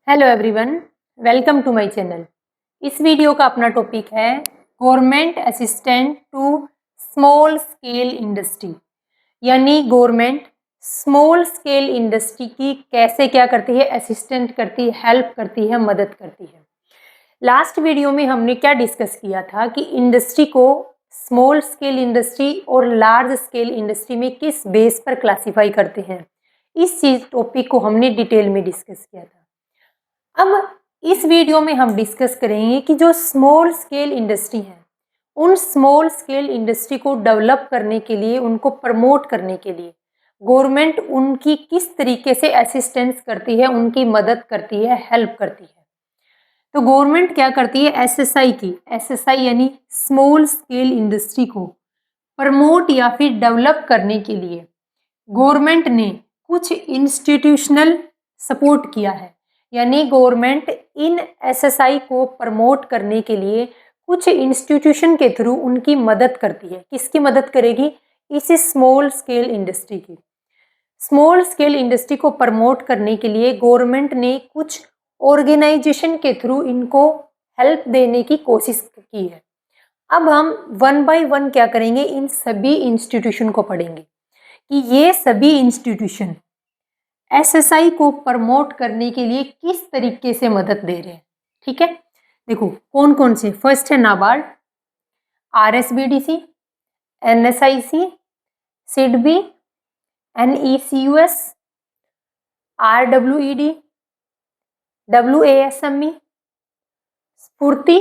Hello everyone, welcome to my channel. इस video का अपना टॉपिक है government assistant to small scale industry, यानी गवर्नमेंट स्मॉल स्केल इंडस्ट्री की कैसे क्या करती है, असिस्टेंट करती है, हेल्प करती है, मदद करती है। लास्ट वीडियो में हमने क्या डिस्कस किया था कि इंडस्ट्री को स्मॉल स्केल इंडस्ट्री और लार्ज स्केल इंडस्ट्री में किस बेस पर क्लासिफाई करते हैं। इस चीज टॉपिक को हमने डिटेल में डिस्कस किया था। अब इस वीडियो में हम डिस्कस करेंगे कि जो स्मॉल स्केल इंडस्ट्री है, उन स्मॉल स्केल इंडस्ट्री को डेवलप करने के लिए, उनको प्रमोट करने के लिए गवर्नमेंट उनकी किस तरीके से असिस्टेंस करती है, उनकी मदद करती है, हेल्प करती है। तो गवर्नमेंट क्या करती है, एसएसआई की, एसएसआई यानी स्मॉल स्केल इंडस्ट्री को प्रमोट या फिर डेवलप करने के लिए गवर्नमेंट ने कुछ इंस्टीट्यूशनल सपोर्ट किया है। यानी गवर्नमेंट इन एसएसआई को प्रमोट करने के लिए कुछ इंस्टीट्यूशन के थ्रू उनकी मदद करती है। किसकी मदद करेगी? इस स्मॉल स्केल इंडस्ट्री की। स्मॉल स्केल इंडस्ट्री को प्रमोट करने के लिए गवर्नमेंट ने कुछ ऑर्गेनाइजेशन के थ्रू इनको हेल्प देने की कोशिश की है। अब हम वन बाय वन क्या करेंगे, इन सभी इंस्टीट्यूशन को पढ़ेंगे कि ये सभी इंस्टीट्यूशन एसएसआई को प्रमोट करने के लिए किस तरीके से मदद दे रहे हैं। ठीक है, देखो कौन कौन से। फर्स्ट है नाबार्ड, आरएसबीडीसी, एनएसआईसी, सिडबी, एनईसीयूएस, आरडब्ल्यूईडी, डब्ल्यूएएसएमई, स्फूर्ति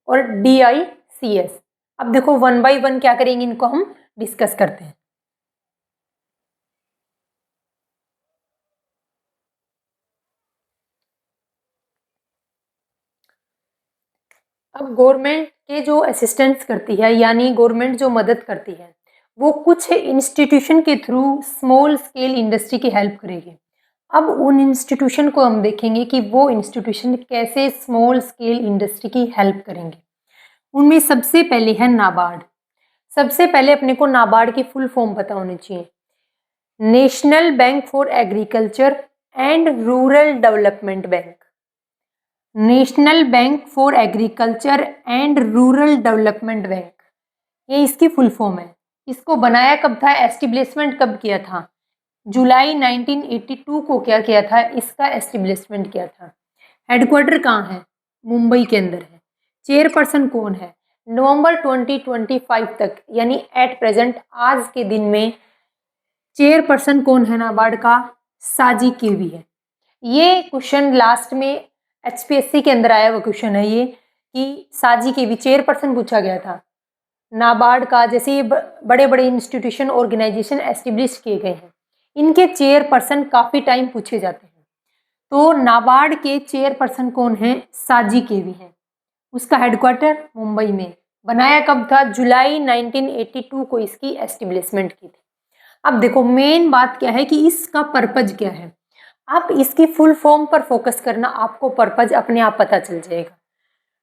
और डीआईसीएस। अब देखो वन बाय वन क्या करेंगे, इनको हम डिस्कस करते हैं। अब गवर्नमेंट के जो असिस्टेंस करती है, यानी गवर्नमेंट जो मदद करती है, वो कुछ इंस्टीट्यूशन के थ्रू स्मॉल स्केल इंडस्ट्री की हेल्प करेगी। अब उन इंस्टीट्यूशन को हम देखेंगे कि वो इंस्टीट्यूशन कैसे स्मॉल स्केल इंडस्ट्री की हेल्प करेंगे। उनमें सबसे पहले है नाबार्ड। सबसे पहले अपने को नाबार्ड की फुल फॉर्म पता होनी चाहिए, national bank for agriculture and rural development bank. National bank for agriculture and rural development bank, ये इसकी फुल फॉर्म है। इसको बनाया कब था, एस्टेब्लिशमेंट कब किया था? जुलाई 1982 को क्या किया था, इसका एस्टेब्लिशमेंट किया था। हेडक्वार्टर कहाँ है? मुंबई के अंदर है। चेयरपर्सन कौन है? नवंबर 2025 तक, यानी एट प्रेजेंट, आज के दिन में चेयरपर्सन कौन है नाबार्ड का? साजी केवी है। ये क्वेश्चन लास्ट में एचपीएससी के अंदर आया हुआ क्वेश्चन है ये, कि साजी केवी चेयरपर्सन पूछा गया था नाबार्ड का। जैसे ये बड़े बड़े इंस्टीट्यूशन, ऑर्गेनाइजेशन एस्टेब्लिश किए गए हैं, इनके चेयरपर्सन काफ़ी टाइम पूछे जाते हैं। तो नाबार्ड के चेयरपर्सन कौन है? साजी केवी हैं। उसका हेडक्वार्टर मुंबई में। बनाया कब था? जुलाई 1982 को इसकी एस्टेब्लिशमेंट की थी। अब देखो मेन बात क्या है कि इसका पर्पज क्या है। आप इसकी फुल फॉर्म पर फोकस करना, आपको पर्पज अपने आप पता चल जाएगा।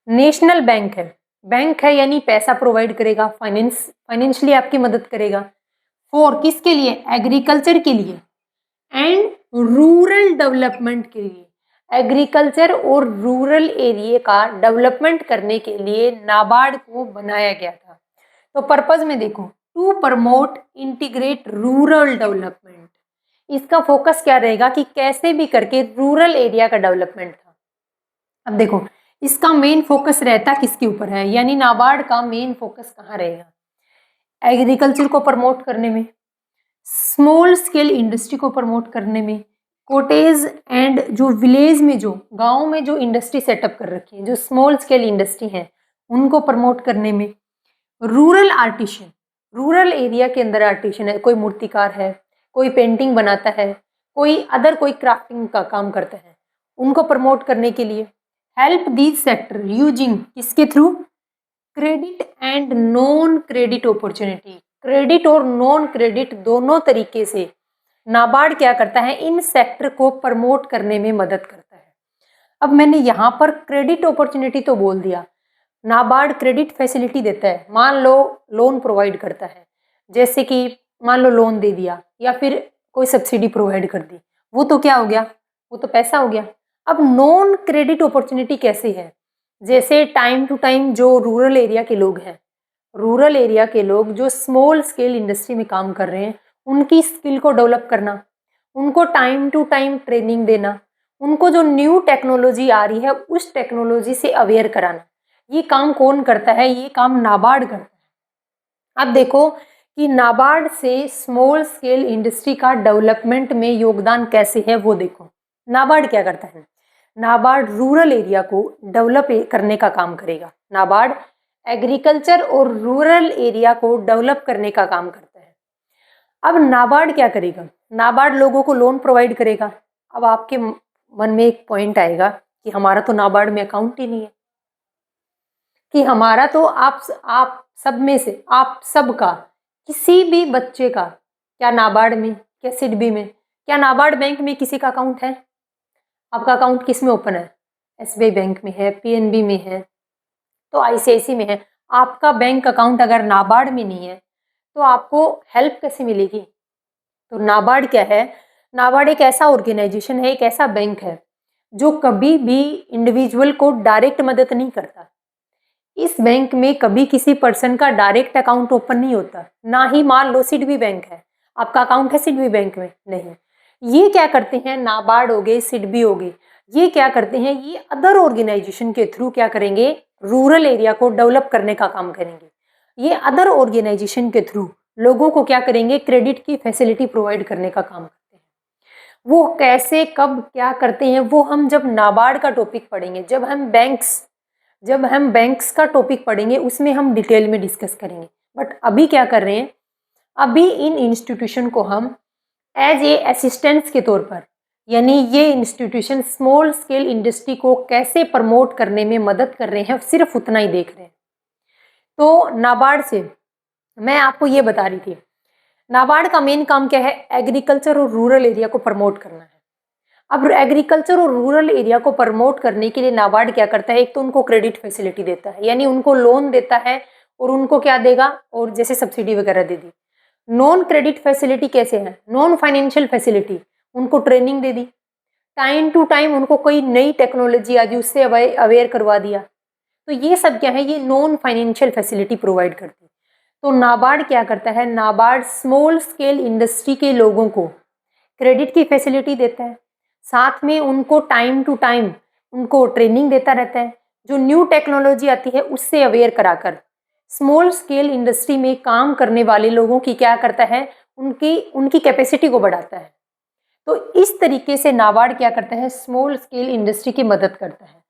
नेशनल बैंक है, बैंक है यानी पैसा प्रोवाइड करेगा, फाइनेंशियली आपकी मदद करेगा। फॉर किसके लिए? एग्रीकल्चर के लिए एंड रूरल डेवलपमेंट के लिए। एग्रीकल्चर और रूरल एरिया का डेवलपमेंट करने के लिए नाबार्ड को बनाया गया था। तो पर्पज में देखो, to promote integrate rural development. इसका फोकस क्या रहेगा कि कैसे भी करके रूरल एरिया का डेवलपमेंट था। अब देखो इसका मेन फोकस रहता किसके ऊपर है, यानी नाबार्ड का मेन फोकस कहाँ रहेगा? एग्रीकल्चर को प्रमोट करने में, स्मॉल स्केल इंडस्ट्री को प्रमोट करने में, कोटेज एंड जो विलेज में, जो गांव में जो इंडस्ट्री सेटअप कर रखी है, जो स्मॉल स्केल इंडस्ट्री है, उनको प्रमोट करने में। रूरल आर्टिशन, रूरल एरिया के अंदर आर्टिशन है, कोई मूर्तिकार है, कोई पेंटिंग बनाता है, कोई अदर कोई क्राफ्टिंग का काम करता है, उनको प्रमोट करने के लिए। हेल्प दीज सेक्टर यूजिंग किसके through? Credit and non credit opportunity. Credit और नॉन क्रेडिट दोनों तरीके से नाबार्ड क्या करता है, इन सेक्टर को प्रमोट करने में मदद करता है। अब मैंने यहाँ पर क्रेडिट अपॉर्चुनिटी तो बोल दिया, नाबार्ड क्रेडिट फैसिलिटी देता है। मान लो लोन प्रोवाइड करता है, जैसे कि मान लो लोन दे दिया या फिर कोई सब्सिडी प्रोवाइड कर दी, वो तो क्या हो गया? वो तो पैसा हो गया। अब नॉन क्रेडिट अपॉर्चुनिटी कैसे है? जैसे टाइम टू टाइम जो रूरल एरिया के लोग हैं, रूरल एरिया के लोग जो स्मॉल स्केल इंडस्ट्री में काम कर रहे हैं, उनकी स्किल को डेवलप करना, उनको टाइम टू टाइम ट्रेनिंग देना, उनको जो न्यू टेक्नोलॉजी आ रही है उस टेक्नोलॉजी से अवेयर कराना, ये काम कौन करता है? ये काम नाबार्ड करता है। अब देखो कि नाबार्ड से स्मॉल स्केल इंडस्ट्री का डेवलपमेंट में योगदान कैसे है वो देखो। नाबार्ड क्या करता है? नाबार्ड रूरल एरिया को डेवलप करने का काम करेगा। नाबार्ड एग्रीकल्चर और रूरल एरिया को डेवलप करने का काम करता है। अब नाबार्ड क्या करेगा? नाबार्ड लोगों को लोन प्रोवाइड करेगा। अब आपके मन में एक पॉइंट आएगा कि हमारा तो नाबार्ड में अकाउंट ही नहीं है, कि हमारा तो आप सब में से आप सब का किसी भी बच्चे का क्या नाबार्ड में, क्या सिडबी में, क्या नाबार्ड बैंक में किसी का अकाउंट है? आपका अकाउंट किस में ओपन है? एसबीआई बैंक में है, पीएनबी में है, तो आईसीआईसी में है। आपका बैंक अकाउंट अगर नाबार्ड में नहीं है तो आपको हेल्प कैसे मिलेगी? तो नाबार्ड क्या है? नाबार्ड एक ऐसा ऑर्गेनाइजेशन है, एक ऐसा बैंक है जो कभी भी इंडिविजुअल को डायरेक्ट मदद नहीं करता। इस बैंक में कभी किसी पर्सन का डायरेक्ट अकाउंट ओपन नहीं होता, ना ही मान लो सिडबी बैंक है, आपका अकाउंट है सिडबी बैंक में, नहीं। ये क्या करते हैं? नाबार्ड हो गए, सिडबी हो गए, ये क्या करते हैं? ये अदर ऑर्गेनाइजेशन के थ्रू क्या करेंगे? रूरल एरिया को डेवलप करने का काम करेंगे। ये अदर ऑर्गेनाइजेशन के थ्रू लोगों को क्या करेंगे? क्रेडिट की फैसिलिटी प्रोवाइड करने का काम करते हैं। वो कैसे, कब, क्या करते हैं वो हम जब नाबार्ड का टॉपिक पढ़ेंगे, जब हम बैंक्स का टॉपिक पढ़ेंगे उसमें हम डिटेल में डिस्कस करेंगे। बट अभी क्या कर रहे हैं? अभी इन इंस्टीट्यूशन को हम एज ए असिस्टेंट्स के तौर पर, यानी ये इंस्टीट्यूशन स्मॉल स्केल इंडस्ट्री को कैसे प्रमोट करने में मदद कर रहे हैं, सिर्फ उतना ही देख रहे हैं। तो नाबार्ड से मैं आपको ये बता रही थी, नाबार्ड का मेन काम क्या है? एग्रीकल्चर और रूरल एरिया को प्रमोट करना है। अब एग्रीकल्चर और रूरल एरिया को प्रमोट करने के लिए नाबार्ड क्या करता है? एक तो उनको क्रेडिट फैसिलिटी देता है, यानी उनको लोन देता है, और उनको क्या देगा? और जैसे सब्सिडी वगैरह दे दी। नॉन क्रेडिट फैसिलिटी कैसे है? नॉन फाइनेंशियल फैसिलिटी, उनको ट्रेनिंग दे दी, टाइम टू टाइम उनको कोई नई टेक्नोलॉजी आ गई उससे अवेयर करवा दिया। तो ये सब क्या है? ये नॉन फाइनेंशियल फैसिलिटी प्रोवाइड करती है। तो नाबार्ड क्या करता है? नाबार्ड स्मॉल स्केल इंडस्ट्री के लोगों को क्रेडिट की फैसिलिटी देता है, साथ में उनको टाइम टू टाइम उनको ट्रेनिंग देता रहता है, जो न्यू टेक्नोलॉजी आती है उससे अवेयर कराकर स्मॉल स्केल इंडस्ट्री में काम करने वाले लोगों की क्या करता है? उनकी उनकी कैपेसिटी को बढ़ाता है। तो इस तरीके से नाबार्ड क्या करता है? स्मॉल स्केल इंडस्ट्री की मदद करता है।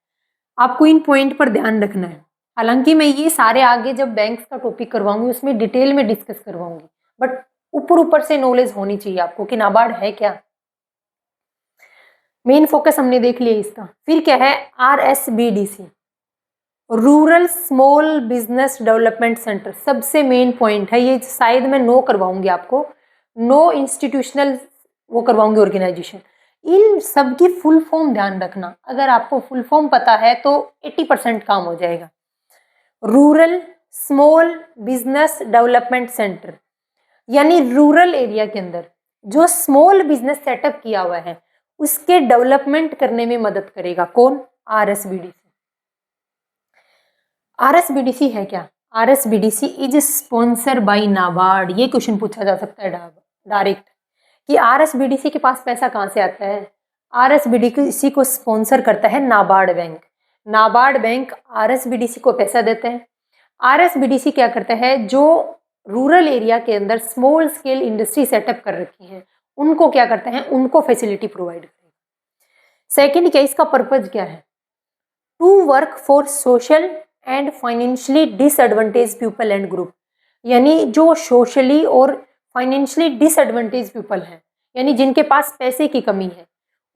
आपको इन पॉइंट पर ध्यान रखना है। हालांकि मैं ये सारे आगे जब बैंक्स का टॉपिक करवाऊंगी उसमें डिटेल में डिस्कस करवाऊंगी, बट ऊपर ऊपर से नॉलेज होनी चाहिए आपको कि नाबार्ड है क्या। मेन फोकस हमने देख लिया इसका। फिर क्या है? RSBDC, rural small business development centre, सबसे मेन पॉइंट है ये। शायद मैं नो करवाऊंगी आपको, नो इंस्टीट्यूशनल वो करवाऊंगी ऑर्गेनाइजेशन। इन सब की फुल फॉर्म ध्यान रखना, अगर आपको फुल फॉर्म पता है तो 80% काम हो जाएगा। Rural small business development centre, यानी रूरल एरिया के अंदर जो स्मॉल बिजनेस सेटअप किया हुआ है उसके डेवलपमेंट करने में मदद करेगा। कौन? RSBDC। RSBDC है क्या? RSBDC is sponsor by NABARD. ये क्वेश्चन पूछा जा सकता है डायरेक्ट कि RSBDC के पास पैसा कहाँ से आता है? RSBDC को स्पॉन्सर करता है NABARD bank. NABARD bank RSBDC को पैसा देते हैं। RSBDC क्या करता है? जो रूरल एरिया के अंदर स्मॉल स्केल इंडस्ट्री सेटअप कर रखी है उनको क्या करते हैं? उनको फैसिलिटी प्रोवाइड करेगा। सेकेंड क्या, इसका पर्पज क्या है? To work for social and financially disadvantage people and group, यानी जो सोशली और फाइनेंशियली डिसएडवांटेज पीपल हैं, यानी जिनके पास पैसे की कमी है,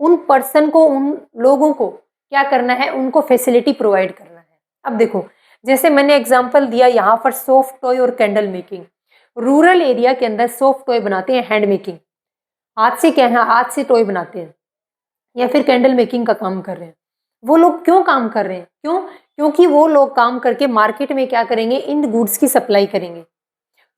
उन पर्सन को, उन लोगों को क्या करना है? उनको फैसिलिटी प्रोवाइड करना है। अब देखो, जैसे मैंने एग्जांपल दिया यहाँ पर सॉफ्ट टॉय और कैंडल मेकिंग। रूरल एरिया के अंदर सॉफ्ट टॉय बनाते हैं, हैंड मेकिंग, हाथ से क्या है? हाथ से टॉय बनाते हैं, या फिर कैंडल मेकिंग का काम कर रहे हैं। वो लोग क्यों काम कर रहे हैं? क्यों? क्योंकि वो लोग काम करके मार्केट में क्या करेंगे? इन गुड्स की सप्लाई करेंगे।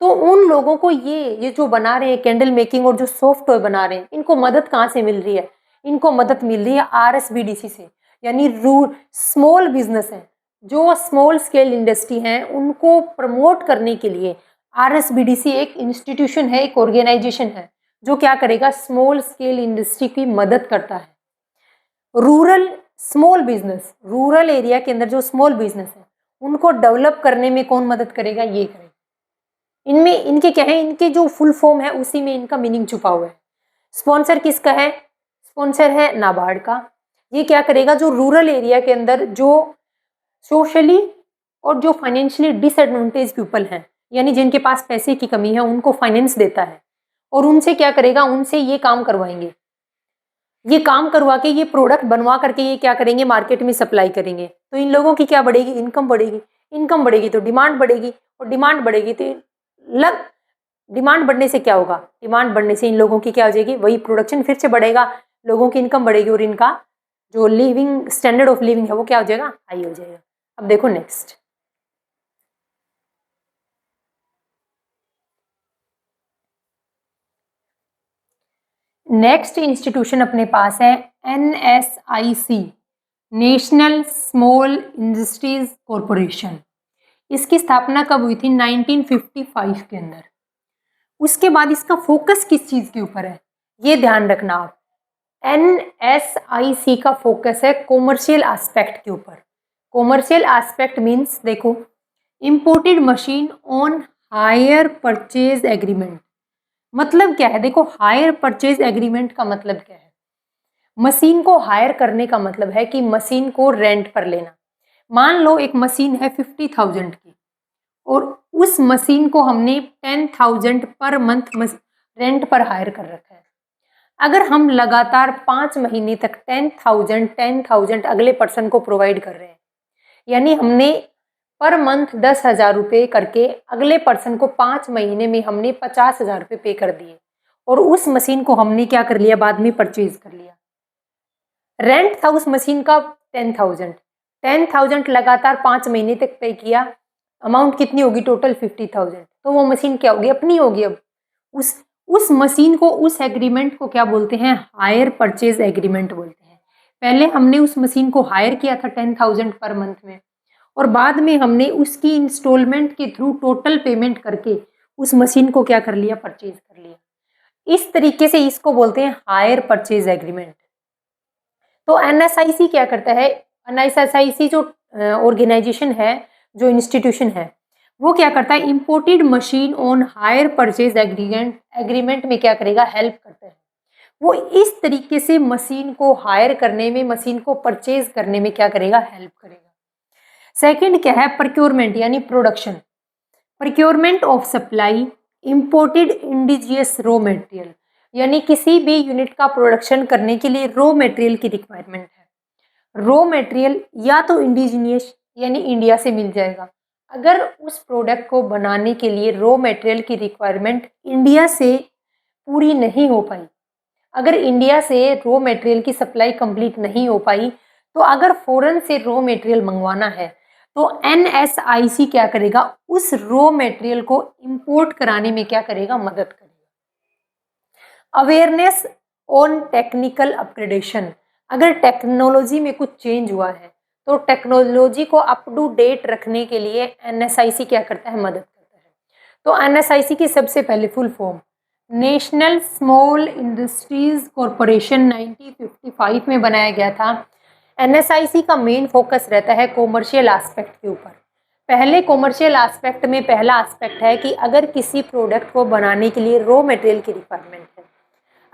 तो उन लोगों को ये जो बना रहे हैं कैंडल मेकिंग और जो सॉफ्ट टॉय बना रहे हैं, इनको मदद कहाँ से मिल रही है? इनको मदद मिल रही है आरएसबीडीसी से, यानी रूरल स्मॉल बिजनेस है, जो स्मॉल स्केल इंडस्ट्री हैं उनको प्रमोट करने के लिए आरएसबीडीसी एक इंस्टीट्यूशन है, एक ऑर्गेनाइजेशन है जो क्या करेगा, स्मॉल स्केल इंडस्ट्री की मदद करता है। Rural small business, rural area के अंदर जो स्मॉल बिजनेस है उनको डेवलप करने में कौन मदद करेगा, ये करेगा। इनमें इनके क्या है, इनके जो फुल फॉर्म है उसी में इनका मीनिंग छुपा हुआ है। स्पॉन्सर किसका है, स्पॉन्सर है नाबार्ड का। ये क्या करेगा, जो रूरल एरिया के अंदर जो सोशली और जो फाइनेंशियली डिसएडवांटेज पीपल हैं, यानी जिनके पास पैसे की कमी है, उनको फाइनेंस देता है और उनसे क्या करेगा, उनसे ये काम करवाएंगे। ये काम करवा के ये प्रोडक्ट बनवा करके ये क्या करेंगे, मार्केट में सप्लाई करेंगे। तो इन लोगों की क्या बढ़ेगी, इनकम बढ़ेगी। इनकम बढ़ेगी तो डिमांड बढ़ेगी, और डिमांड बढ़ेगी तो लग डिमांड बढ़ने से क्या होगा, डिमांड बढ़ने से इन लोगों की क्या हो जाएगी, वही प्रोडक्शन फिर से बढ़ेगा, लोगों की इनकम बढ़ेगी और इनका जो लिविंग स्टैंडर्ड ऑफ लिविंग है वो क्या हो जाएगा, हाई हो जाएगा। अब देखो नेक्स्ट, नेक्स्ट इंस्टीट्यूशन अपने पास है NSIC, national small industries corporation. इसकी स्थापना कब हुई थी, 1955 के अंदर। उसके बाद इसका फोकस किस चीज के ऊपर है, ये ध्यान रखना आप। NSIC का फोकस है कॉमर्शियल एस्पेक्ट के ऊपर। कॉमर्शियल एस्पेक्ट मींस देखो, imported machine on hire purchase agreement. मतलब क्या है, देखो हायर परचेज एग्रीमेंट का मतलब क्या है, मशीन को हायर करने का मतलब है कि मशीन को रेंट पर लेना। मान लो एक मशीन है 50,000 की और उस मशीन को हमने 10,000 पर मंथ रेंट पर हायर कर रखा है। अगर हम लगातार 5 महीने तक 10,000 अगले पर्सन को प्रोवाइड कर रहे हैं, यानी हमने पर मंथ 10,000 रुपये करके अगले पर्सन को 5 महीने में हमने 50,000 रुपये पे कर दिए और उस मशीन को हमने क्या कर लिया, बाद में परचेज कर लिया। रेंट था उस मशीन का 10,000 लगातार 5 महीने तक पे किया, अमाउंट कितनी होगी टोटल 50,000। तो वो मशीन क्या होगी, अपनी होगी। अब उस मशीन को, उस एग्रीमेंट को क्या बोलते हैं, हायर परचेज एग्रीमेंट बोलते हैं। पहले हमने उस मशीन को हायर किया था 10,000 पर मंथ में, और बाद में हमने उसकी इंस्टॉलमेंट के थ्रू टोटल पेमेंट करके उस मशीन को क्या कर लिया, परचेज कर लिया। इस तरीके से इसको बोलते हैं हायर परचेज एग्रीमेंट। तो एनएसआईसी क्या करता है, एनएसआईसी जो ऑर्गेनाइजेशन है, जो इंस्टीट्यूशन है, वो क्या करता है, imported machine on hire purchase agreement में क्या करेगा, हेल्प करता है। वो इस तरीके से मशीन को हायर करने में, मशीन को परचेज करने में क्या करेगा, हेल्प करेगा। सेकंड क्या है, प्रोक्योरमेंट यानी production, procurement of supply imported indigenous raw material, यानी किसी भी यूनिट का प्रोडक्शन करने के लिए रॉ मटेरियल की रिक्वायरमेंट है। रॉ मटेरियल या तो इंडिजिनियस यानी इंडिया से मिल जाएगा। अगर उस प्रोडक्ट को बनाने के लिए रॉ मटेरियल की रिक्वायरमेंट इंडिया से पूरी नहीं हो पाई, अगर इंडिया से रॉ मटेरियल की सप्लाई कंप्लीट नहीं हो पाई, तो अगर फॉरेन से रॉ मटेरियल मंगवाना है तो एनएसआईसी क्या करेगा, उस रॉ मटेरियल को इंपोर्ट कराने में क्या करेगा, मदद करेगा। अवेयरनेस ऑन टेक्निकल अपग्रेडेशन, अगर टेक्नोलॉजी में कुछ चेंज हुआ है तो टेक्नोलॉजी को अप टू डेट रखने के लिए एनएसआईसी क्या करता है, मदद करता है। तो एनएसआईसी की सबसे पहले full form national small industries corporation 1955 में बनाया गया था। एनएसआईसी का मेन फोकस रहता है कॉमर्शियल एस्पेक्ट के ऊपर। पहले कॉमर्शियल एस्पेक्ट में पहला एस्पेक्ट है कि अगर किसी प्रोडक्ट को बनाने के लिए रॉ मटेरियल की रिक्वायरमेंट है,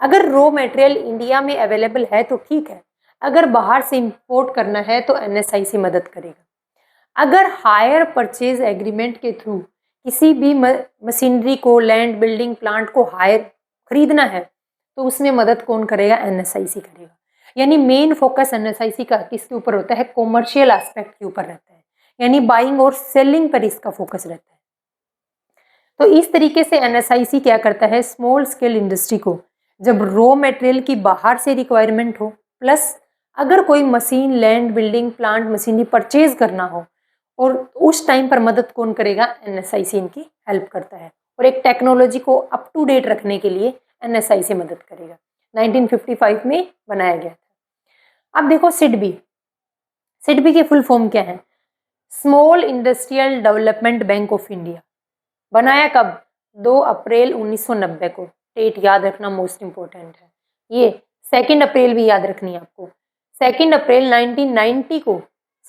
अगर रॉ मटेरियल इंडिया में अवेलेबल है तो ठीक है, अगर बाहर से इंपोर्ट करना है तो एनएसआईसी मदद करेगा। अगर हायर परचेज एग्रीमेंट के थ्रू किसी भी मशीनरी को, लैंड, बिल्डिंग, प्लांट को हायर खरीदना है तो उसमें मदद कौन करेगा, एनएसआईसी करेगा। यानी मेन फोकस एनएसआईसी का किसके ऊपर होता है, कॉमर्शियल एस्पेक्ट के ऊपर रहता है, यानी बाइंग और सेलिंग पर इसका फोकस रहता है। तो इस तरीके से एनएसआईसी क्या करता है, स्मॉल स्केल इंडस्ट्री को जब रॉ मटेरियल की बाहर से रिक्वायरमेंट हो, प्लस अगर कोई machine, land, building, plant, machinery purchase करना हो, और उस टाइम पर मदद कौन करेगा, एनएसआईसी इनकी हेल्प करता है। और एक टेक्नोलॉजी को अप टू डेट रखने के लिए एनएसआईसी मदद करेगा। 1955 में बनाया गया था। अब देखो सिडबी, सिडबी की फुल फॉर्म क्या है? Small industrial development bank of India. बनाया कब? 2 अप्रैल 1990 को। डेट याद रखना मोस्ट इंपॉर्टेंट है। ये 2 अप्रैल भी याद रखनी है आपको। 2 अप्रैल 1990 को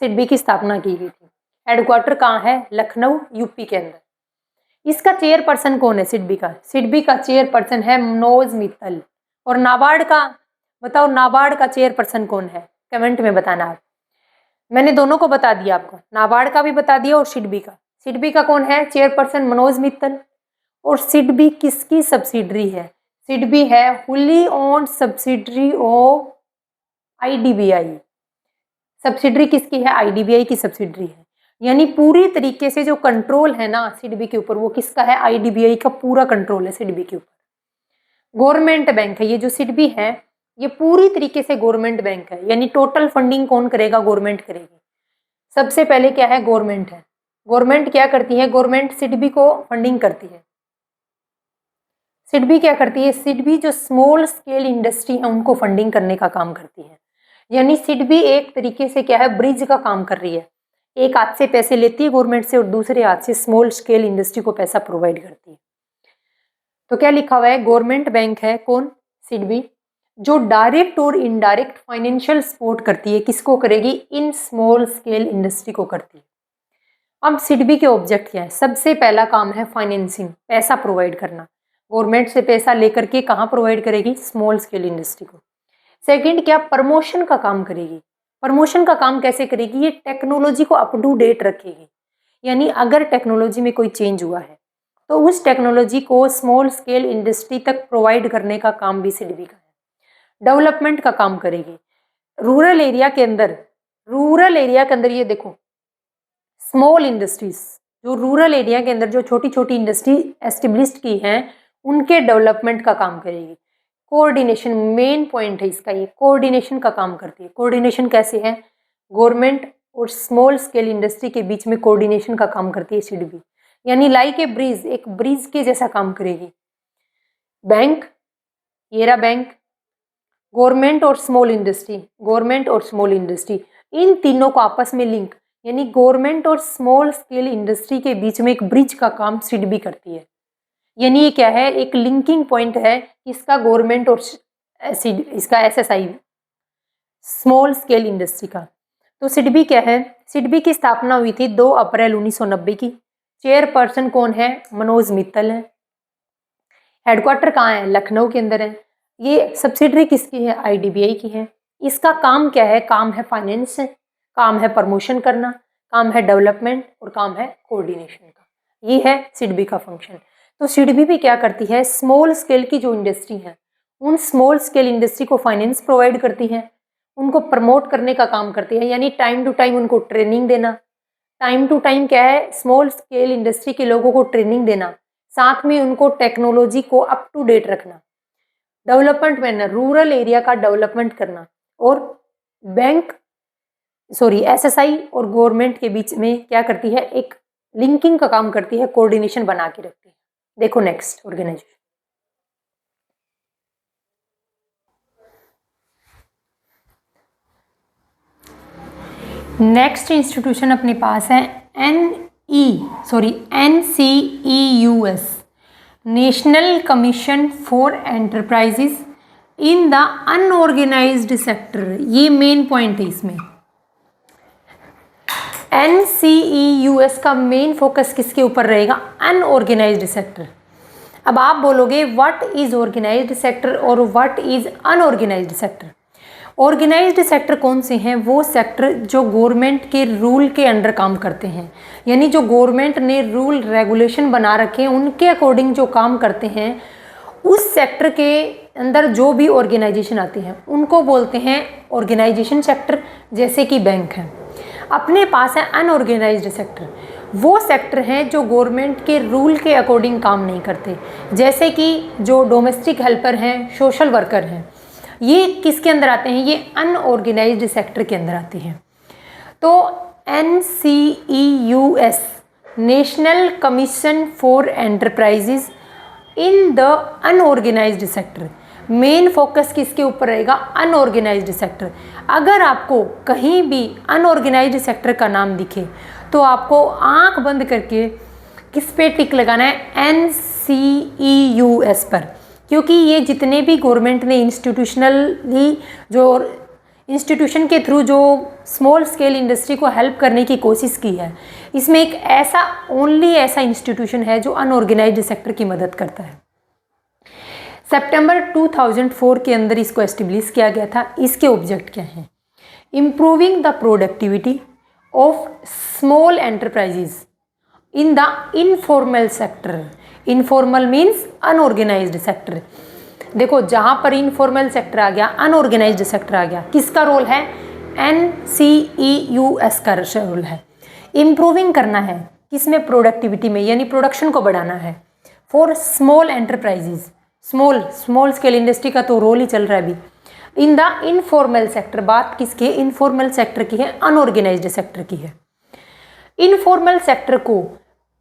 सिडबी की स्थापना की गई थी। हेडक्वार्टर कहाँ है? लखनऊ, यूपी के अंदर। इसका चेयरपर्सन कौन है सिडबी का? सिडबी का चेयरपर्सन है मनोज मित्तल। और नाबार्ड का बताओ, नाबार्ड का चेयरपर्सन कौन है? कमेंट में बताना आप। मैंने दोनों को बता दिया आपको, नाबार्ड का भी बता दिया और सिडबी का। सिडबी का कौन है चेयरपर्सन? मनोज मित्तल। और सिडबी किसकी सब्सिडरी है? सिडबी है fully owned subsidiary of IDBI. Subsidiary किसकी है? आईडीबीआई की सब्सिडरी है। यानी पूरी तरीके से जो कंट्रोल है ना सिडबी के ऊपर, वो किसका है? आईडीबीआई का पूरा कंट्रोल है सिडबी के ऊपर। गवर्नमेंट बैंक है ये जो सिडबी है, ये पूरी तरीके से गवर्नमेंट बैंक है। यानी टोटल फंडिंग कौन करेगा? गवर्नमेंट करेगी। सबसे पहले क्या है? गवर्नमेंट है। गवर्नमेंट क्या करती है? गवर्नमेंट सिडबी को फंडिंग करती है। सिडबी क्या करती है? सिडबी जो स्मॉल स्केल इंडस्ट्री है उनको फंडिंग करने का काम करती है। यानी सिडबी एक तरीके से क्या है? ब्रिज का काम कर रही है। एक हाथ से पैसे लेती है गवर्नमेंट से और दूसरे हाथ से स्मॉल स्केल इंडस्ट्री को पैसा प्रोवाइड करती है। तो क्या लिखा हुआ है? गवर्नमेंट बैंक है कौन? सिडबी, जो डायरेक्ट और इनडायरेक्ट फाइनेंशियल सपोर्ट करती है। किसको करेगी? इन स्मॉल स्केल इंडस्ट्री को करती है। अब सिडबी के ऑब्जेक्ट क्या है? सबसे पहला काम है फाइनेंसिंग, पैसा प्रोवाइड करना। गवर्नमेंट से पैसा लेकर के कहाँ प्रोवाइड करेगी? स्मॉल स्केल इंडस्ट्री को। सेकंड क्या? प्रमोशन का काम करेगी। प्रमोशन का काम कैसे करेगी? ये टेक्नोलॉजी को अप टू डेट रखेगी। यानी अगर टेक्नोलॉजी में कोई चेंज हुआ है तो उस टेक्नोलॉजी को स्मॉल स्केल इंडस्ट्री तक प्रोवाइड करने का काम भी सिडबी का है। डेवलपमेंट का काम करेगी। रूरल एरिया के अंदर ये देखो स्मॉल इंडस्ट्रीज, जो रूरल एरिया के अंदर जो छोटी छोटी इंडस्ट्री एस्टेब्लिश की हैं उनके डेवलपमेंट का काम करेगी। कोऑर्डिनेशन मेन पॉइंट है इसका, ये कोऑर्डिनेशन का काम करती है। कोऑर्डिनेशन कैसे है? गवर्नमेंट और स्मॉल स्केल इंडस्ट्री के बीच में कोऑर्डिनेशन का काम करती है सिडबी। यानी लाइक ए ब्रिज, एक ब्रिज के जैसा काम करेगी। बैंक, ये रहा बैंक, गवर्नमेंट और स्मॉल इंडस्ट्री, इन तीनों को आपस में लिंक, यानी गवर्नमेंट और स्मॉल स्केल इंडस्ट्री के बीच में एक ब्रिज का काम सिडबी करती है। यानी ये क्या है? एक लिंकिंग पॉइंट है इसका गवर्नमेंट और इसका एसएसआई स्मॉल स्केल इंडस्ट्री का। तो सिडबी क्या है? सिडबी की स्थापना हुई थी 2 अप्रैल 1990 की। चेयरपर्सन कौन है? मनोज मित्तल है। हेडक्वार्टर कहाँ है? लखनऊ के अंदर है। ये सब्सिडरी किसकी है? आईडीबीआई की है। इसका काम क्या है? काम है फाइनेंस, काम है प्रमोशन करना, काम है डेवलपमेंट और काम है कोऑर्डिनेशन का। ये है सिडबी का फंक्शन। तो सिडबी भी क्या करती है? स्मॉल स्केल की जो इंडस्ट्री है उन स्मॉल स्केल इंडस्ट्री को फाइनेंस प्रोवाइड करती है, उनको प्रमोट करने का काम करती है। यानी टाइम टू टाइम उनको ट्रेनिंग देना। टाइम टू टाइम क्या है? स्मॉल स्केल इंडस्ट्री के लोगों को ट्रेनिंग देना, साथ में उनको टेक्नोलॉजी को अप टू डेट रखना। डेवलपमेंट में रूरल एरिया का डेवलपमेंट करना। और एसएसआई और गवर्नमेंट के बीच में क्या करती है? एक लिंकिंग का काम करती है, कोऑर्डिनेशन बना के रखती है। देखो नेक्स्ट ऑर्गेनाइजेशन, नेक्स्ट इंस्टीट्यूशन अपने पास है NCEUS, national commission for enterprises in the unorganised sector. ये मेन पॉइंट है इसमें। NCEUS का मेन फोकस किसके ऊपर रहेगा? Unorganised sector. अब आप बोलोगे व्हाट इज ऑर्गेनाइज्ड सेक्टर और what is unorganised sector. Organised sector कौन से हैं? वो सेक्टर जो गवर्नमेंट के रूल के अंडर काम करते हैं, यानी जो गवर्नमेंट ने रूल रेगुलेशन बना रखे हैं उनके अकॉर्डिंग जो काम करते हैं। उस सेक्टर के अंदर जो भी ऑर्गेनाइजेशन आती हैं उनको बोलते हैं ऑर्गेनाइजेशन सेक्टर। जैसे कि बैंक है। अपने पास है अनऑर्गेनाइज्ड सेक्टर, वो सेक्टर हैं जो गवर्नमेंट के रूल के अकॉर्डिंग काम नहीं करते। जैसे कि जो डोमेस्टिक हेल्पर हैं, सोशल वर्कर हैं, ये किसके अंदर आते हैं? ये अनऑर्गेनाइज्ड सेक्टर के अंदर आते हैं। तो NCEUS, national commission for enterprises in the unorganised sector, main focus किसके ऊपर रहेगा? Unorganised sector. अगर आपको कहीं भी अनऑर्गेनाइज्ड सेक्टर का नाम दिखे तो आपको आंख बंद करके किस पे टिक लगाना है? NCEUS पर, क्योंकि ये जितने भी गवर्नमेंट ने इंस्टीट्यूशनली जो इंस्टीट्यूशन के थ्रू जो स्मॉल स्केल इंडस्ट्री को हेल्प करने की कोशिश की है, इसमें एक ऐसा ओनली ऐसा इंस्टीट्यूशन है जो अनऑर्गेनाइज्ड सेक्टर की मदद करता है। सितंबर 2004 के अंदर इसको एस्टेब्लिश किया गया था। इसके ऑब्जेक्ट क्या हैं? Improving the productivity of small enterprises in the informal sector. Informal means unorganised sector. देखो, जहाँ पर इनफॉर्मल सेक्टर आ गया, अनऑर्गेनाइज्ड सेक्टर आ गया, किसका रोल है? NCEUS का रोल है। इम्प्रूविंग करना है किसमें? प्रोडक्टिविटी में, यानी प्रोडक्शन को बढ़ाना है for small enterprises. Small scale industry का तो रोल ही चल रहा है अभी। इन द इनफॉर्मल सेक्टर, बात किसकी है? इनफॉर्मल सेक्टर की है, अनऑर्गेनाइज्ड सेक्टर की है। इनफॉर्मल सेक्टर को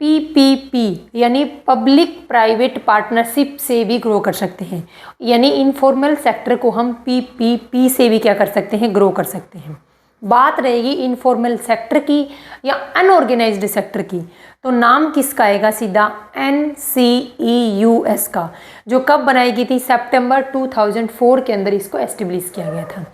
PPP यानी पब्लिक प्राइवेट पार्टनरशिप से भी ग्रो कर सकते हैं, यानी इनफॉर्मल सेक्टर को हम PPP से भी क्या कर सकते हैं? ग्रो कर सकते हैं। बात रहेगी इनफॉर्मल सेक्टर की या अनऑर्गेनाइज्ड सेक्टर की, तो नाम किसका आएगा? सीधा NCEUS का, जो कब बनाई गई थी? सितंबर 2004 के अंदर इसको एस्टेब्लिश किया गया था।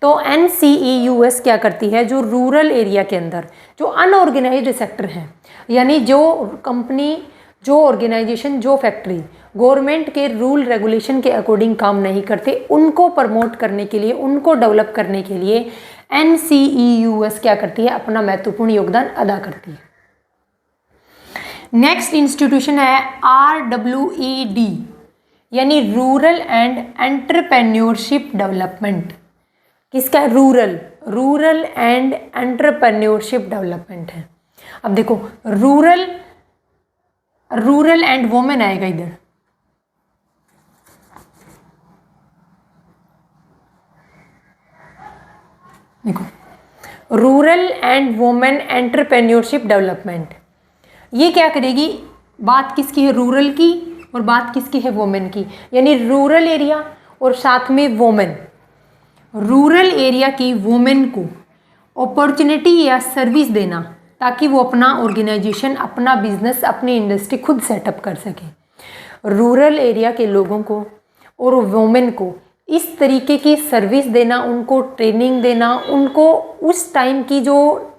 तो NCEUS क्या करती है? जो रूरल एरिया के अंदर जो अनऑर्गेनाइज्ड सेक्टर है, यानी जो कंपनी, जो ऑर्गेनाइजेशन, जो फैक्ट्री गवर्नमेंट के रूल रेगुलेशन के अकॉर्डिंग काम नहीं करते, उनको प्रमोट करने के लिए, उनको डेवलप करने के लिए NCEUS क्या करती है? अपना महत्वपूर्ण योगदान अदा करती है। नेक्स्ट इंस्टीट्यूशन है RWED, यानी रूरल एंड एंटरप्रेन्योरशिप डेवलपमेंट। किसका? रूरल एंड एंटरप्रेन्योरशिप डेवलपमेंट है। अब देखो, रूरल एंड वुमेन आएगा इधर। देखो, rural and women entrepreneurship development, ये क्या करेगी? बात किसकी है? रूरल की, और बात किसकी है? वुमेन की, यानी रूरल एरिया और साथ में वुमेन। रूरल एरिया की वुमेन को अपॉर्चुनिटी या सर्विस देना ताकि वो अपना ऑर्गेनाइजेशन, अपना बिजनेस, अपनी इंडस्ट्री खुद सेटअप कर सके। रूरल एरिया के लोगों को और वुमेन को इस तरीके की सर्विस देना, उनको ट्रेनिंग देना, उनको उस टाइम की जो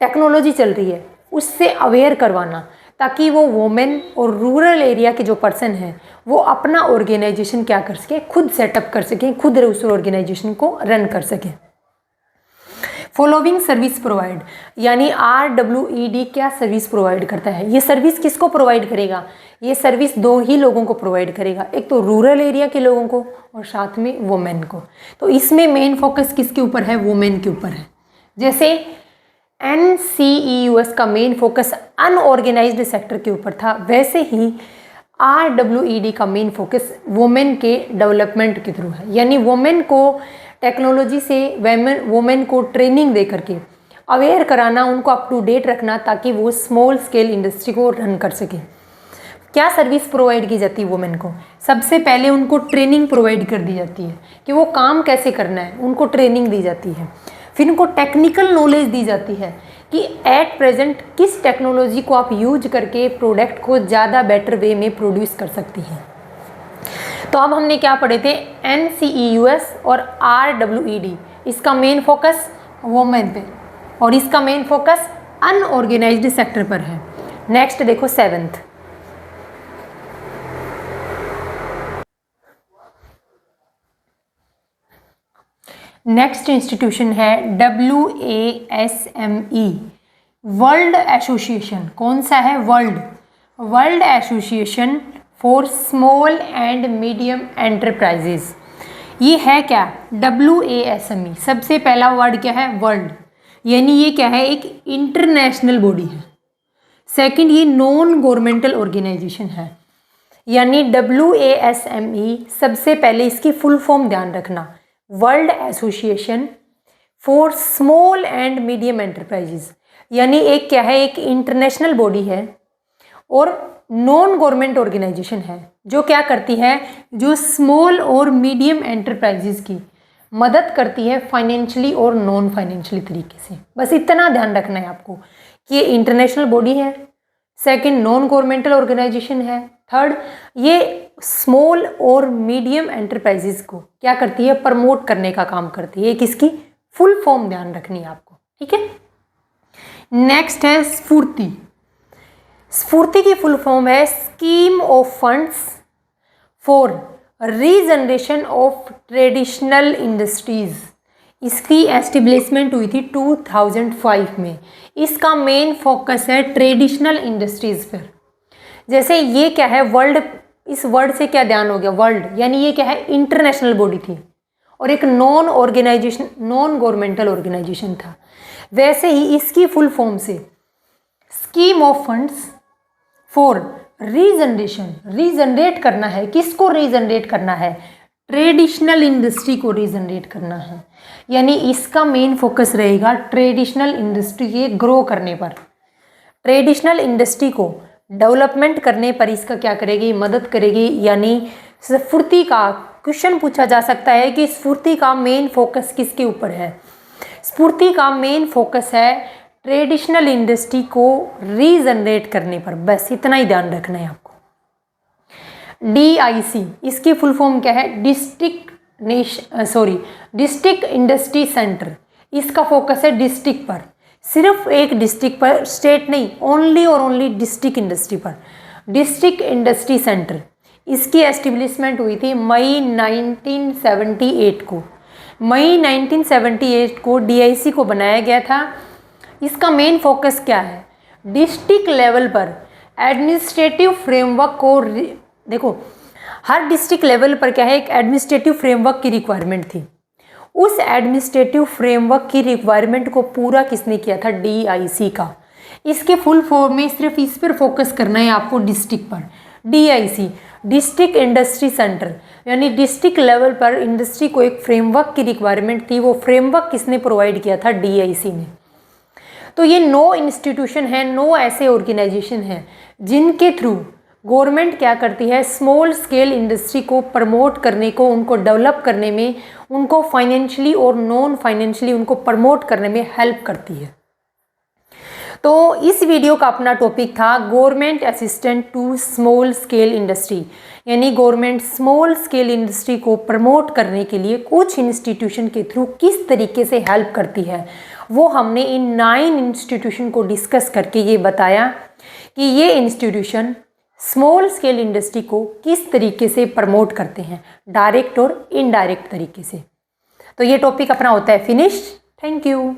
टेक्नोलॉजी चल रही है उससे अवेयर करवाना, ताकि वो वुमेन और रूरल एरिया के जो पर्सन हैं वो अपना ऑर्गेनाइजेशन क्या कर सके? खुद सेटअप कर सकें, खुद उस ऑर्गेनाइजेशन को रन कर सकें। फॉलोइंग सर्विस प्रोवाइड, यानी RWED क्या सर्विस प्रोवाइड करता है? ये सर्विस किसको प्रोवाइड करेगा? ये सर्विस दो ही लोगों को प्रोवाइड करेगा, एक तो रूरल एरिया के लोगों को और साथ में वुमेन को। तो इसमें मेन फोकस किसके ऊपर है? वुमेन के ऊपर है। जैसे NCEUS का मेन फोकस अनऑर्गेनाइज्ड सेक्टर के ऊपर था, वैसे ही RWED का मेन फोकस वुमेन के डेवलपमेंट के थ्रू है, यानी वुमेन को टेक्नोलॉजी से वुमेन को ट्रेनिंग दे करके अवेयर कराना, उनको अप टू डेट रखना, ताकि वो स्मॉल स्केल इंडस्ट्री को रन कर सके। क्या सर्विस प्रोवाइड की जाती है वुमेन को? सबसे पहले उनको ट्रेनिंग प्रोवाइड कर दी जाती है कि वो काम कैसे करना है, उनको ट्रेनिंग दी जाती है। फिर उनको टेक्निकल नॉलेज दी जाती है कि एट प्रेजेंट किस टेक्नोलॉजी को आप यूज करके प्रोडक्ट को ज़्यादा बेटर वे में प्रोड्यूस कर सकती हैं। तो अब हमने क्या पढ़े थे? NCEUS और RWED, इसका मेन फोकस वुमेन पे और इसका मेन फोकस अनऑर्गेनाइज्ड सेक्टर पर है। नेक्स्ट देखो 7th, नेक्स्ट इंस्टीट्यूशन है WASME, वर्ल्ड एसोसिएशन। कौन सा है? World association for small and medium enterprises. ये है क्या? WASME, सबसे पहला वर्ड क्या है? वर्ल्ड, यानी ये क्या है? एक इंटरनेशनल बॉडी है। सेकंड, ये नॉन गवर्नमेंटल ऑर्गेनाइजेशन है, यानी WASME सबसे पहले इसकी फुल फॉर्म ध्यान रखना, world association for small and medium enterprises, यानी एक क्या है? एक इंटरनेशनल बॉडी है और नॉन गवर्नमेंट ऑर्गेनाइजेशन है, जो क्या करती है, जो स्मॉल और मीडियम एंटरप्राइजेज की मदद करती है फाइनेंशियली और नॉन फाइनेंशियली तरीके से। बस इतना ध्यान रखना है आपको कि ये इंटरनेशनल बॉडी है, सेकंड नॉन गवर्नमेंटल ऑर्गेनाइजेशन है, थर्ड ये स्मॉल और मीडियम एंटरप्राइजेज को क्या करती है, प्रमोट करने का काम करती है। किसकी फुल फॉर्म ध्यान रखनी है आपको, ठीक है। नेक्स्ट है स्फूर्ति। स्फूर्ति की फुल फॉर्म है scheme of funds for regeneration of traditional industries. इसकी एस्टेब्लिशमेंट हुई थी 2005 में। इसका मेन फोकस है ट्रेडिशनल इंडस्ट्रीज पर। जैसे ये क्या है, वर्ल्ड, इस वर्ड से क्या ध्यान हो गया, वर्ल्ड, यानी ये क्या है, इंटरनेशनल बॉडी थी और एक नॉन गवर्नमेंटल ऑर्गेनाइजेशन था। वैसे ही इसकी फुल फॉर्म से scheme of funds for regeneration, regenerate करना है, किसको रीजनरेट करना है, ट्रेडिशनल इंडस्ट्री को रीजनरेट करना है। यानी इसका मेन फोकस रहेगा ट्रेडिशनल इंडस्ट्री के ग्रो करने पर, ट्रेडिशनल इंडस्ट्री को डेवलपमेंट करने पर इसका क्या करेगी, मदद करेगी। यानी स्फूर्ति का क्वेश्चन पूछा जा सकता है कि स्फूर्ति का मेन फोकस किसके ऊपर है। स्फूर्ति का मेन फोकस है ट्रेडिशनल इंडस्ट्री को रीजनरेट करने पर। बस इतना ही ध्यान रखना है आपको। DIC, इसकी फुल फॉर्म क्या है, डिस्ट्रिक्ट इंडस्ट्री सेंटर। इसका फोकस है डिस्ट्रिक्ट पर, सिर्फ एक डिस्ट्रिक्ट पर, स्टेट नहीं, ओनली और ओनली डिस्ट्रिक्ट इंडस्ट्री पर, डिस्ट्रिक्ट इंडस्ट्री सेंटर। इसकी एस्टेब्लिशमेंट हुई थी मई 1978 को। मई 1978 को DIC को बनाया गया था। इसका मेन फोकस क्या है, डिस्ट्रिक्ट लेवल पर एडमिनिस्ट्रेटिव फ्रेमवर्क को देखो, हर डिस्ट्रिक्ट लेवल पर क्या है, एक एडमिनिस्ट्रेटिव फ्रेमवर्क की रिक्वायरमेंट थी। उस एडमिनिस्ट्रेटिव फ्रेमवर्क की रिक्वायरमेंट को पूरा किसने किया था, DIC का। इसके फुल फॉर्म में सिर्फ इस पर फोकस करना है आपको, डिस्ट्रिक्ट पर। DIC, डिस्ट्रिक्ट इंडस्ट्री सेंटर, यानी डिस्ट्रिक्ट लेवल पर इंडस्ट्री को एक फ्रेमवर्क की रिक्वायरमेंट थी। वो फ्रेमवर्क किसने प्रोवाइड किया था, DIC ने। तो ये 9 इंस्टीट्यूशन है, 9 ऐसे ऑर्गेनाइजेशन हैं जिनके थ्रू गवर्नमेंट क्या करती है, स्मॉल स्केल इंडस्ट्री को प्रमोट करने को, उनको डेवलप करने में, उनको फाइनेंशियली और नॉन फाइनेंशियली उनको प्रमोट करने में हेल्प करती है। तो इस वीडियो का अपना टॉपिक था government assistant to small scale industry, यानी गवर्नमेंट स्मॉल स्केल इंडस्ट्री को प्रमोट करने के लिए कुछ इंस्टीट्यूशन के थ्रू किस तरीके से हेल्प करती है। वो हमने इन 9 इंस्टीट्यूशन को डिस्कस करके ये बताया कि ये इंस्टीट्यूशन स्मॉल स्केल इंडस्ट्री को किस तरीके से प्रमोट करते हैं, डायरेक्ट और इनडायरेक्ट तरीके से। तो ये टॉपिक अपना होता है फिनिश। Thank you.